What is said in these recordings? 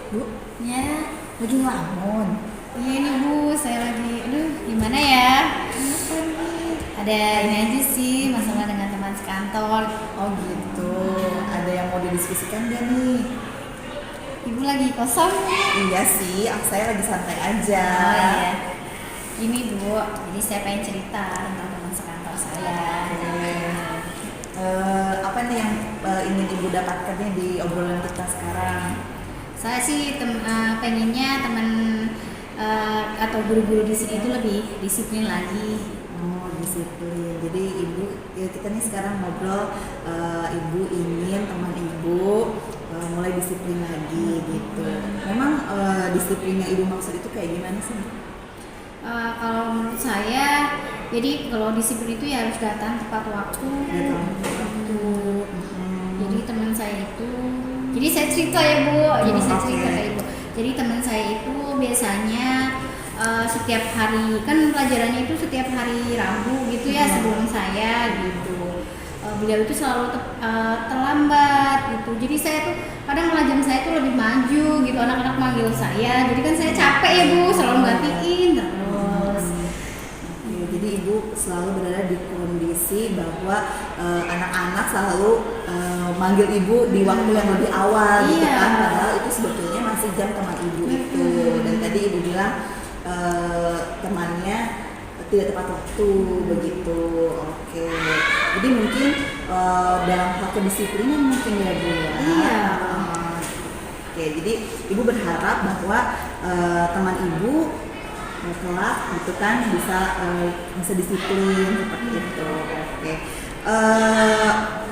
Bu, Ya, lagi ngelamun. iya ini Bu, saya lagi, gimana ya? Kenapa nih? Ada ini aja sih, masalah dengan teman sekantor. Oh gitu. Ada yang mau didiskusikan gak nih? Ibu lagi kosong? Iya sih, saya lagi santai aja. Oh iya, ini Bu, jadi saya pengen cerita tentang teman sekantor saya. Apa nih yang ingin ibu dapatkan nih di obrolan kita sekarang? Saya sih pengennya teman atau guru-guru di sini itu lebih disiplin lagi. Oh, disiplin. Jadi ibu, ya kita nih sekarang ngobrol. Ibu ingin teman ibu mulai disiplin lagi gitu. Memang disiplinnya ibu maksud itu kayak gimana sih? Kalau menurut saya, jadi kalau disiplin itu ya harus datang tepat waktu. Waktu. Jadi teman saya itu, jadi saya cerita ya Bu. Jadi saya cerita ke Ibu. Jadi teman saya itu biasanya setiap hari, kan pelajarannya itu setiap hari Rabu gitu ya sebelum saya gitu. Beliau itu selalu terlambat gitu. Jadi saya tuh kadang malah jam saya tuh lebih maju gitu. Anak-anak manggil saya. Jadi kan saya capek ya Bu, selalu gantiin terus. Oke, jadi ibu selalu berada di kondisi bahwa anak-anak selalu manggil ibu di waktu yang lebih awal gitu Iya. kan, padahal itu sebetulnya masih jam teman ibu itu. Dan tadi ibu bilang temannya tidak tepat waktu begitu. Oke, jadi mungkin dalam hal kedisiplinan mungkin ya Bu ya. Iya. Oke, jadi ibu berharap bahwa teman ibu kelak gitu kan bisa disiplin seperti itu. Oke.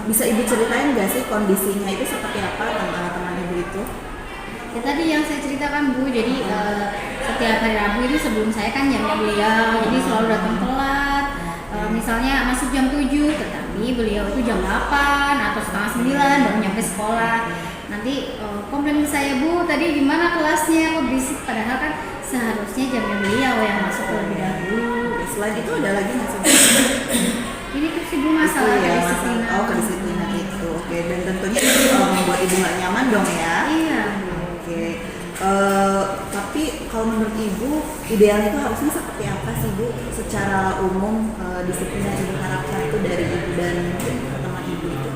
Bisa ibu ceritain nggak sih kondisinya itu seperti apa teman ibu itu? Ya tadi yang saya ceritakan Bu, jadi setiap hari Rabu itu sebelum saya kan jamnya beliau, jadi selalu datang telat. Misalnya masuk jam 7, tetapi beliau itu jam 8 atau setengah 9 baru nyampe sekolah. Nanti komplain ke saya, Bu, tadi gimana kelasnya, kok berisik, padahal kan seharusnya jamnya beliau yang masuk terlebih dahulu. Selain itu ada lagi nggak sih? Ini tuh sih Bu masalah Itu ya, kedisiplinan. kedisiplinan itu. Oke, dan tentunya itu membuat ibu nggak nyaman dong ya. Iya Bu. Oke. Tapi kalau menurut ibu idealnya itu harusnya seperti apa sih Bu? Secara umum disiplin yang ibu harapkan itu dari ibu dan teman ibu itu.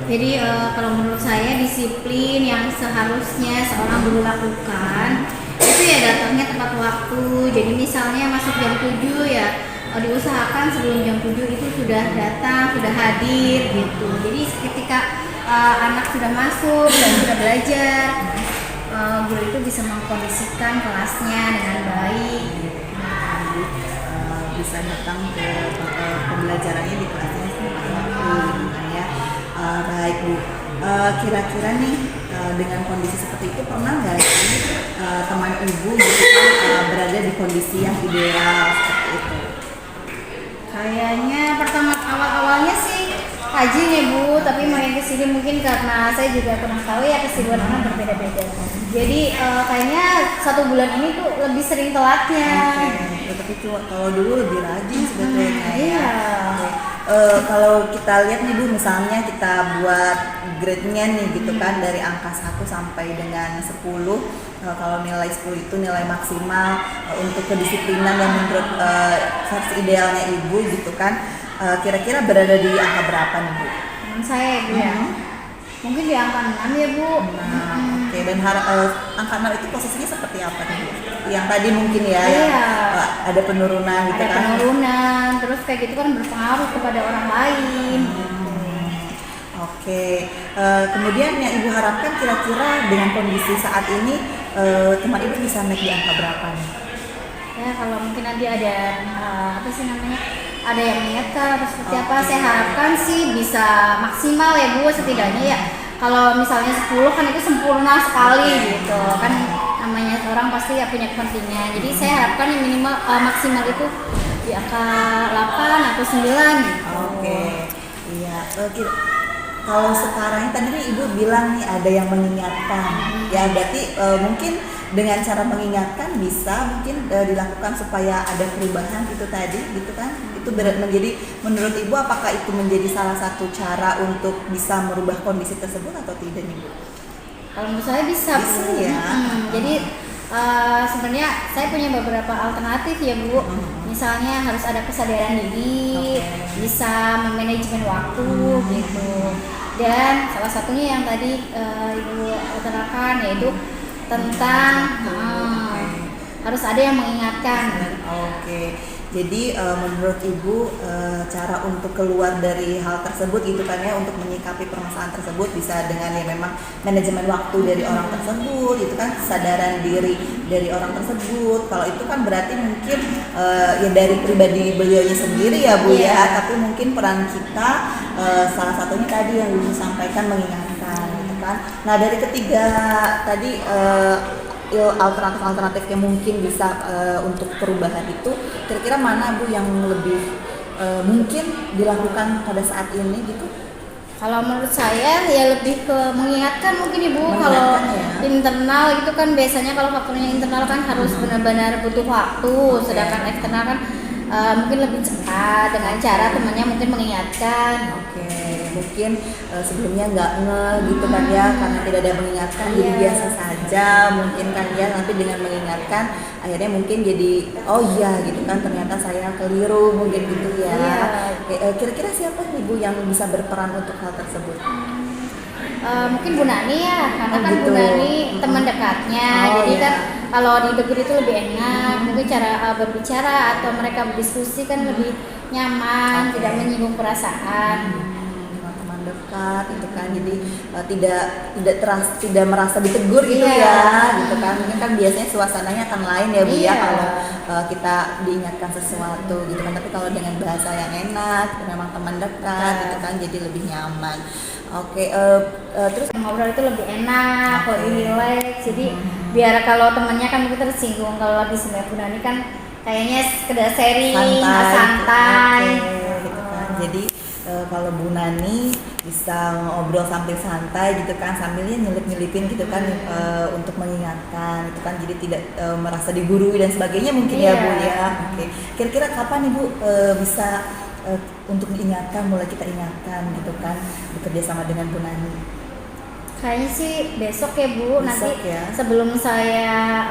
Jadi kalau menurut saya disiplin yang seharusnya seorang guru lakukan itu ya datangnya tepat waktu. Jadi misalnya masuk jam 7 ya diusahakan sebelum jam 7 itu sudah datang, sudah hadir gitu. Jadi ketika anak sudah masuk dan sudah belajar, guru itu bisa mengkondisikan kelasnya dengan baik. Jadi, bisa datang ke pembelajarannya di kelasnya seperti waktu ya. Baik Bu. Kira-kira nih dengan kondisi seperti itu pernah nggak sih teman ibu gitu kan berada di kondisi yang ideal seperti itu? Kayaknya pertama awal-awalnya sih rajin ya Bu, tapi makin kesini mungkin karena saya juga kurang tahu ya kesibukan anak berbeda-beda. Jadi kayaknya 1 bulan ini tuh lebih sering telatnya. Oke, tapi kalau dulu lebih rajin sebetulnya ya. Iya. Oke. Kalau kita lihat nih Bu, misalnya kita buat grade-nya nih gitu kan dari angka 1 sampai dengan 10. Kalau nilai 10 itu nilai maksimal untuk kedisiplinan yang menurut versi idealnya ibu gitu kan, kira-kira berada di angka berapa nih Bu? Menurut saya ya Bu ya, mungkin di angka 6 ya Bu. Nah, oke, dan angka 6 itu posisinya seperti apa nih Bu? Yang tadi mungkin ya, Iya. ada penurunan gitu Ada kan? penurunan, terus kayak gitu kan berpengaruh kepada orang lain. Oke, kemudian yang ibu harapkan kira-kira dengan kondisi saat ini teman ibu bisa naik di angka berapa nih? Ya kalau mungkin nanti ada apa sih namanya, ada yang mengingatkan atau seperti apa, saya harapkan sih bisa maksimal ya Bu, setidaknya ya kalau misalnya 10 kan itu sempurna sekali gitu kan, namanya orang pasti ya punya kepentingan. Jadi saya harapkan yang minimal maksimal itu di angka 8 atau 9 gitu. Oke, iya. Kalau sekarang tadi nih ibu bilang nih ada yang mengingatkan, ya berarti mungkin dengan cara mengingatkan bisa mungkin dilakukan supaya ada perubahan gitu tadi, gitu kan? Itu menjadi menurut ibu apakah itu menjadi salah satu cara untuk bisa merubah kondisi tersebut atau tidak nih Bu? Kalau menurut saya bisa, Bisa Bu. ya. Jadi sebenarnya saya punya beberapa alternatif ya, Bu. Misalnya harus ada kesadaran diri, Oke. bisa memanajemen waktu gitu. Dan salah satunya yang tadi Ibu utarakan yaitu tentang harus ada yang mengingatkan. Oke, jadi menurut Ibu cara untuk keluar dari hal tersebut gitu kan ya, untuk menyikapi permasalahan tersebut bisa dengan ya memang manajemen waktu dari orang tersebut, itu kan kesadaran diri dari orang tersebut. Kalau itu kan berarti mungkin ya dari pribadi beliaunya sendiri ya Bu Iya. ya, tapi mungkin peran kita salah satunya tadi yang Ibu sampaikan mengingatkan gitu kan. Nah dari ketiga tadi alternatif-alternatif yang mungkin bisa untuk perubahan itu kira-kira mana Bu yang lebih mungkin dilakukan pada saat ini gitu? Kalau menurut saya ya lebih ke mengingatkan mungkin Ibu. Kalau Mengingatkan ya. internal itu kan biasanya kalau faktornya internal kan harus benar-benar butuh waktu, sedangkan eksternal kan mungkin lebih cepat dengan cara temannya mungkin mengingatkan. Oke, mungkin sebelumnya nggak gitu kan ya, karena tidak ada yang mengingatkan jadi Iya. biasa saja mungkin kan ya, tapi dengan mengingatkan akhirnya mungkin jadi oh iya gitu kan, ternyata saya keliru mungkin gitu ya. Iya. Oke, kira-kira siapa nih Bu yang bisa berperan untuk hal tersebut? Mungkin Bu Nani ya, karena Oh, kan gitu. Bu Nani teman dekatnya, Oh, jadi iya. kan kalau ditegur itu lebih enak, mungkin cara berbicara atau mereka berdiskusi kan lebih nyaman, Oke. tidak menyinggung perasaan. Teman dekat itu kan, jadi tidak merasa ditegur gitu Iya. ya gitu kan. Mungkin kan biasanya suasananya akan lain ya Bu ya Iya. kalau kita diingatkan sesuatu gitu kan, tapi kalau dengan bahasa yang enak memang teman dekat gitu kan, jadi lebih nyaman. Oke, terus Ngobrol itu lebih enak, Oke. lebih rileks, jadi biar kalau temennya kan mungkin tersinggung kalau lagi sama Bu Nani kan kayaknya sekedar sharing, santai. Oke, gitu kan. Jadi kalau Bu Nani bisa ngobrol sambil santai gitu kan, sambilnya nyelip-nyelipin gitu kan, untuk mengingatkan gitu kan, jadi tidak merasa digurui dan sebagainya mungkin ya Iya. Bu ya. Oke, kira-kira kapan nih Bu bisa untuk diingatkan, mulai kita ingatkan gitu kan, bekerja sama dengan Bu Nani? Kayaknya sih besok ya Bu, nanti Besok ya. sebelum saya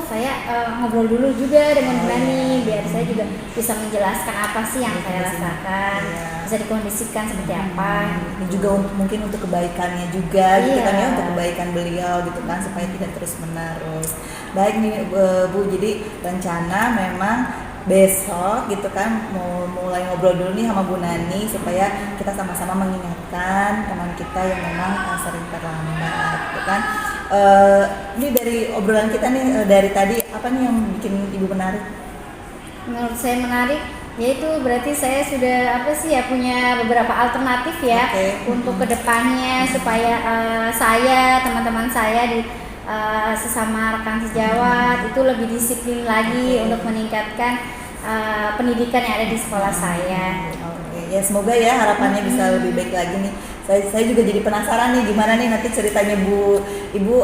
saya ngobrol dulu juga dengan Bu Oh, Nani, iya. biar saya juga bisa menjelaskan apa sih yang saya rasakan, Iya. bisa dikondisikan seperti apa. Ini juga mungkin untuk kebaikannya juga gitu Iya. kan ya, untuk kebaikan beliau gitu kan, supaya tidak terus menerus. Baik nih Bu, jadi rencana memang besok gitu kan mau mulai ngobrol dulu nih sama Bu Nani supaya kita sama-sama mengingatkan teman kita yang memang sering terlambat gitu kan. Ini dari obrolan kita nih dari tadi apa nih yang bikin Ibu menarik? Menurut saya menarik, yaitu berarti saya sudah punya beberapa alternatif ya Oke. untuk kedepannya supaya saya, teman-teman saya di sesama rekan sejawat itu lebih disiplin lagi untuk meningkatkan pendidikan yang ada di sekolah saya. Oke, ya semoga ya harapannya bisa lebih baik lagi nih. Saya juga jadi penasaran nih gimana nih nanti ceritanya Ibu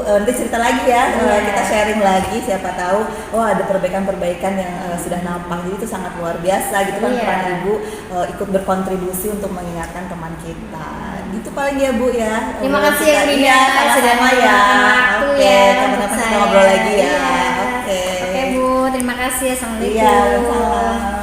nanti cerita lagi ya, kita sharing lagi, siapa tahu ada perbaikan-perbaikan yang sudah nampak, jadi itu sangat luar biasa gitu kan. Iya. Peran Ibu ikut berkontribusi untuk mengingatkan teman kita. Gitu paling ya Bu ya. Terima Obrolan kasih ya kita. Bu Iya, Ida, sudah sama-sama ya. meluangkan waktu Oke, ya kapan-kapan untuk kita saya. ngobrol lagi ya. Iya. Oke. Oke Bu, terima kasih. Assalamualaikum. Iya, sama-sama.